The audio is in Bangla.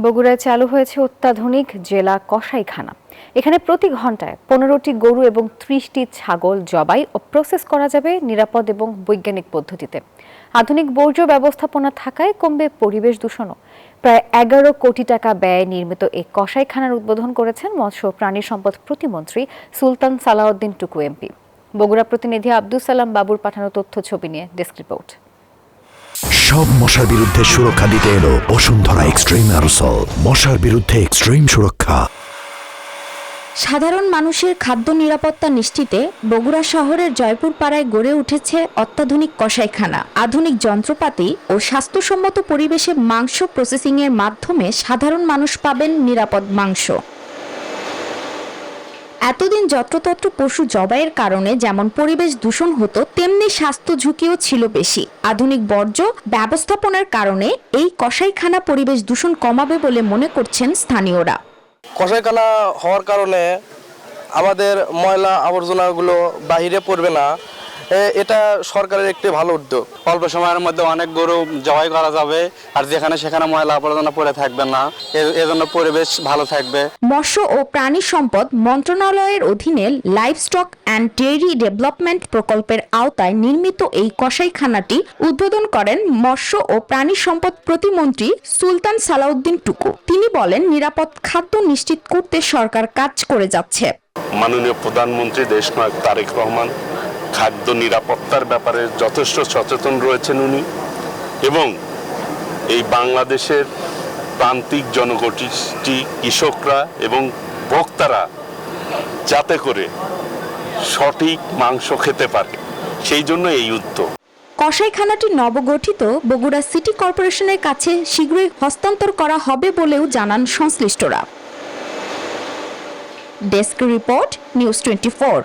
বগুড়ায় চালু হয়েছে অত্যাধুনিক জেলা কসাইখানা। এখানে প্রতি ঘন্টায় 15টি গরু এবং 30টি ছাগল জবাই ও প্রসেস করা যাবে নিরাপদ এবং বৈজ্ঞানিক পদ্ধতিতে। আধুনিক বর্জ্য ব্যবস্থাপনা থাকায় কমবে পরিবেশ দূষণও। প্রায় 11 কোটি টাকা ব্যয়ে নির্মিত এই কসাইখানার উদ্বোধন করেছেন মৎস্য ও প্রাণী সম্পদ প্রতিমন্ত্রী সুলতান সালাউদ্দিন টুকু এমপি। বগুড়া প্রতিনিধি আব্দুল সালাম বাবুর পাঠানো তথ্য ছবি নিয়ে ডেস্ক রিপোর্ট। সব মশার বিরুদ্ধে সুরক্ষা দিতে এলো বসুন্ধরা এক্সট্রিম অ্যারোসল, মশার বিরুদ্ধে এক্সট্রিম সুরক্ষা। সাধারণ মানুষের খাদ্য নিরাপত্তা নিশ্চিতে বগুড়া শহরের জয়পুর পাড়ায় গড়ে উঠেছে অত্যাধুনিক কসাইখানা। আধুনিক যন্ত্রপাতি ও স্বাস্থ্যসম্মত পরিবেশে মাংস প্রসেসিং এর মাধ্যমে সাধারণ মানুষ পাবেন নিরাপদ মাংস। এতদিন যত্রতত্র পশু জবাইয়ের কারণে যেমন পরিবেশ দূষণ হতো, তেমনি স্বাস্থ্য ঝুঁকিও ছিল বেশি। আধুনিক বর্জ্য ব্যবস্থাপনার কারণে এই কসাইখানা পরিবেশ দূষণ কমাবে বলে মনে করছেন স্থানীয়রা। কসাইখানা হওয়ার কারণে আমাদের ময়লা আবর্জনাগুলো বাহিরে পড়বে না, এটা সরকারের একটি ভালো উদ্যোগ। অল্প সময়ের মধ্যে অনেক গরু জবাই করা যাবে, আর যেখানে সেখানে ময়লা আবর্জনা পড়ে থাকবে না, এজন্য পরিবেশ ভালো থাকবে। মৎস্য ও প্রাণী সম্পদ মন্ত্রণালয়ের অধীনে লাইভস্টক অ্যান্ড ডেইরি ডেভেলপমেন্ট প্রকল্পের আওতায় নির্মিত এই কসাইখানাটি উদ্বোধন করেন মৎস্য ও প্রাণী সম্পদ প্রতিমন্ত্রী সুলতান সালাউদ্দিন টুকু। তিনি বলেন, নিরাপদ খাদ্য নিশ্চিত করতে সরকার কাজ করে যাচ্ছে। মাননীয় প্রধানমন্ত্রী দেশনায়ক তারেক রহমান খাদ্য নিরাপত্তার ব্যাপারে যথেষ্ট সচেতন রয়েছেন উনি, এবং এই বাংলাদেশের প্রান্তিক জনগোষ্ঠী, কৃষকরা এবং ভোক্তারা যাতে করে সঠিক মাংস খেতে পারে, সেই জন্য এই উদ্যোগ। কসাইখানাটি নবগঠিত বগুড়া সিটি কর্পোরেশনের কাছে শীঘ্রই হস্তান্তর করা হবে বলেও জানান সংশ্লিষ্টরা। Desk report, news 24।